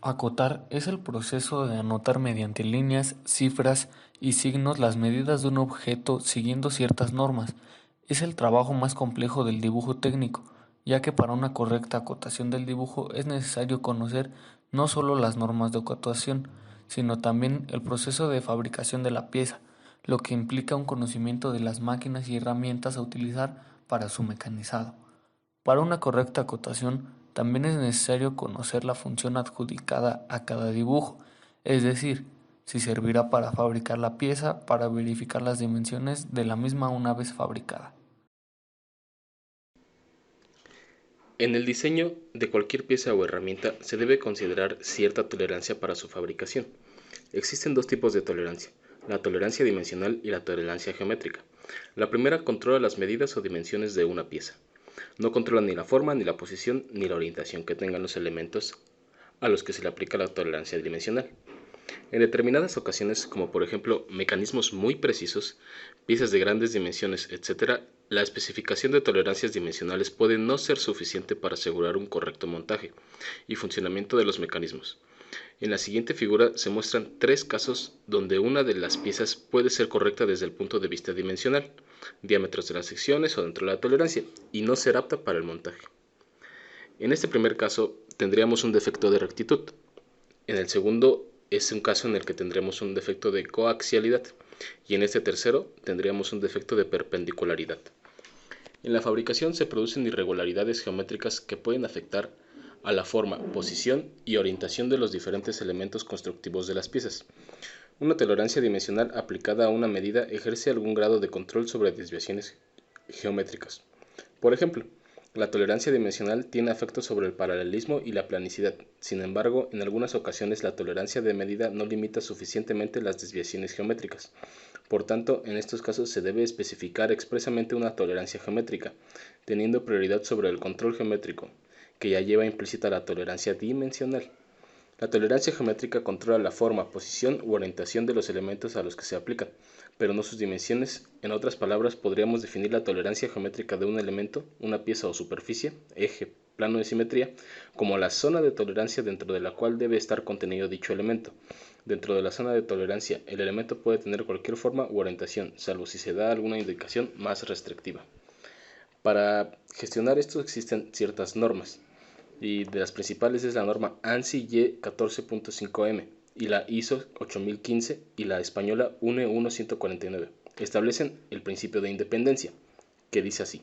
Acotar es el proceso de anotar mediante líneas, cifras y signos las medidas de un objeto siguiendo ciertas normas. Es el trabajo más complejo del dibujo técnico, ya que para una correcta acotación del dibujo es necesario conocer no solo las normas de acotación, sino también el proceso de fabricación de la pieza, lo que implica un conocimiento de las máquinas y herramientas a utilizar para su mecanizado. Para una correcta acotación, también es necesario conocer la función adjudicada a cada dibujo, es decir, si servirá para fabricar la pieza, para verificar las dimensiones de la misma una vez fabricada. En el diseño de cualquier pieza o herramienta se debe considerar cierta tolerancia para su fabricación. Existen dos tipos de tolerancia, la tolerancia dimensional y la tolerancia geométrica. La primera controla las medidas o dimensiones de una pieza. No controla ni la forma, ni la posición, ni la orientación que tengan los elementos a los que se le aplica la tolerancia dimensional. En determinadas ocasiones, como por ejemplo mecanismos muy precisos, piezas de grandes dimensiones, etc., la especificación de tolerancias dimensionales puede no ser suficiente para asegurar un correcto montaje y funcionamiento de los mecanismos. En la siguiente figura se muestran tres casos donde una de las piezas puede ser correcta desde el punto de vista dimensional, diámetros de las secciones o dentro de la tolerancia, y no ser apta para el montaje. En este primer caso tendríamos un defecto de rectitud. En el segundo es un caso en el que tendremos un defecto de coaxialidad y en este tercero tendríamos un defecto de perpendicularidad. En la fabricación se producen irregularidades geométricas que pueden afectar a la forma, posición y orientación de los diferentes elementos constructivos de las piezas. Una tolerancia dimensional aplicada a una medida ejerce algún grado de control sobre desviaciones geométricas. Por ejemplo, la tolerancia dimensional tiene efectos sobre el paralelismo y la planicidad. Sin embargo, en algunas ocasiones la tolerancia de medida no limita suficientemente las desviaciones geométricas. Por tanto, en estos casos se debe especificar expresamente una tolerancia geométrica, teniendo prioridad sobre el control geométrico, que ya lleva implícita la tolerancia dimensional. La tolerancia geométrica controla la forma, posición u orientación de los elementos a los que se aplica, pero no sus dimensiones. En otras palabras, podríamos definir la tolerancia geométrica de un elemento, una pieza o superficie, eje, plano de simetría, como la zona de tolerancia dentro de la cual debe estar contenido dicho elemento. Dentro de la zona de tolerancia, el elemento puede tener cualquier forma u orientación, salvo si se da alguna indicación más restrictiva. Para gestionar esto existen ciertas normas, y de las principales es la norma ANSI Y 14.5M y la ISO 8015 y la española UNE 1149. Establecen el principio de independencia, que dice así: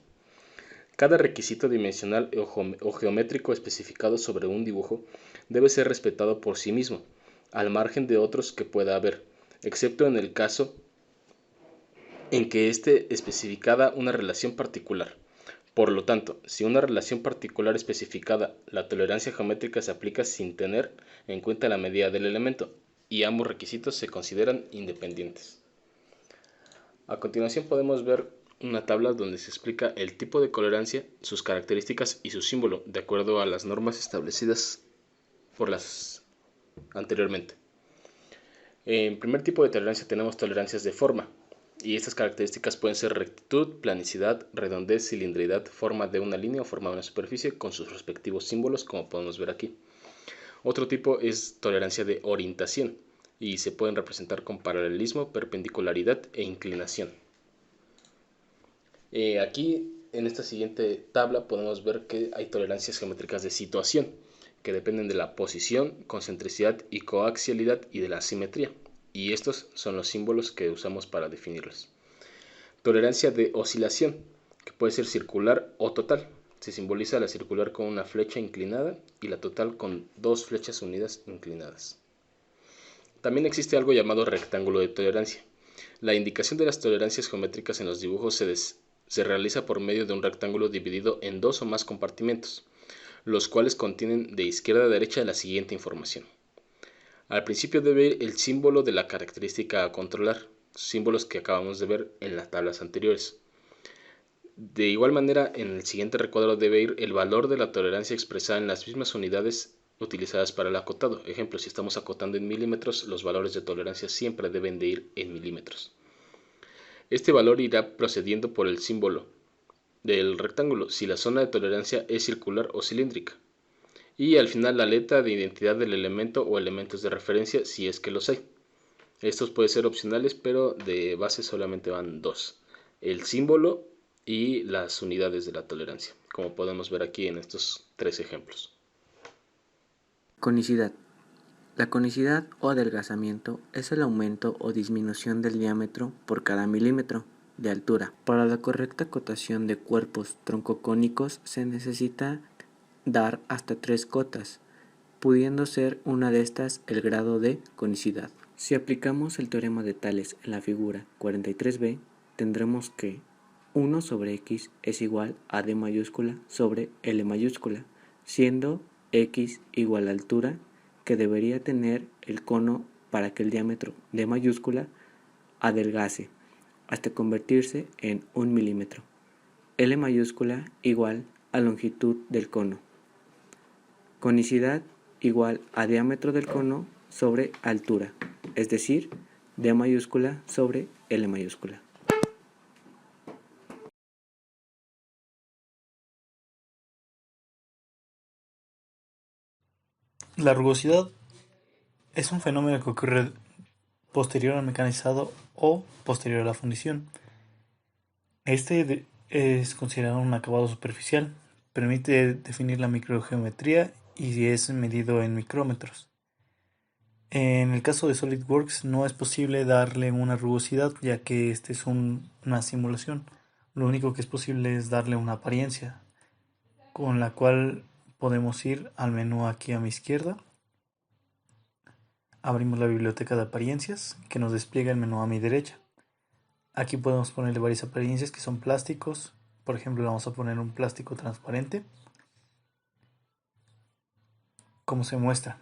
cada requisito dimensional o geométrico especificado sobre un dibujo debe ser respetado por sí mismo, al margen de otros que pueda haber, excepto en el caso en que esté especificada una relación particular. Por lo tanto, si una relación particular especificada, la tolerancia geométrica se aplica sin tener en cuenta la medida del elemento, y ambos requisitos se consideran independientes. A continuación podemos ver una tabla donde se explica el tipo de tolerancia, sus características y su símbolo, de acuerdo a las normas establecidas por las anteriormente. En primer tipo de tolerancia tenemos tolerancias de forma, y estas características pueden ser rectitud, planicidad, redondez, cilindridad, forma de una línea o forma de una superficie con sus respectivos símbolos, como podemos ver aquí. Otro tipo es tolerancia de orientación y se pueden representar con paralelismo, perpendicularidad e inclinación. Aquí en esta siguiente tabla podemos ver que hay tolerancias geométricas de situación, que dependen de la posición, concentricidad y coaxialidad y de la simetría. Y estos son los símbolos que usamos para definirlos. Tolerancia de oscilación, que puede ser circular o total. Se simboliza la circular con una flecha inclinada y la total con dos flechas unidas inclinadas. También existe algo llamado rectángulo de tolerancia. La indicación de las tolerancias geométricas en los dibujos se realiza por medio de un rectángulo dividido en dos o más compartimentos, los cuales contienen de izquierda a derecha la siguiente información. Al principio debe ir el símbolo de la característica a controlar, símbolos que acabamos de ver en las tablas anteriores. De igual manera, en el siguiente recuadro debe ir el valor de la tolerancia expresada en las mismas unidades utilizadas para el acotado. Ejemplo, si estamos acotando en milímetros, los valores de tolerancia siempre deben de ir en milímetros. Este valor irá procediendo por el símbolo del rectángulo si la zona de tolerancia es circular o cilíndrica. y al final la letra de identidad del elemento o elementos de referencia si es que los hay. Estos pueden ser opcionales, pero de base solamente van dos: el símbolo y las unidades de la tolerancia, como podemos ver aquí en estos tres ejemplos. Conicidad. La conicidad o adelgazamiento es el aumento o disminución del diámetro por cada milímetro de altura. Para la correcta cotación de cuerpos troncocónicos se necesita dar hasta 3 cotas, pudiendo ser una de estas el grado de conicidad. Si aplicamos el teorema de Tales en la figura 43b, tendremos que 1 sobre x es igual a d mayúscula sobre L mayúscula, siendo x igual a la altura que debería tener el cono para que el diámetro d mayúscula adelgace hasta convertirse en 1 milímetro. L mayúscula igual a longitud del cono. Conicidad igual a diámetro del cono sobre altura, es decir, d mayúscula sobre L mayúscula. La rugosidad es un fenómeno que ocurre posterior al mecanizado o posterior a la fundición. Es considerado un acabado superficial, permite definir la microgeometría y es medido en micrómetros. En el caso de SolidWorks no es posible darle una rugosidad, ya que este es una simulación. Lo único que es posible es darle una apariencia, con la cual podemos ir al menú aquí a mi izquierda. Abrimos la biblioteca de apariencias que nos despliega el menú a mi derecha. Aquí podemos ponerle varias apariencias que son plásticos. Por ejemplo, vamos a poner un plástico transparente, como se muestra.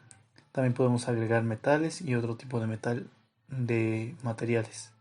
También podemos agregar metales y otro tipo de materiales.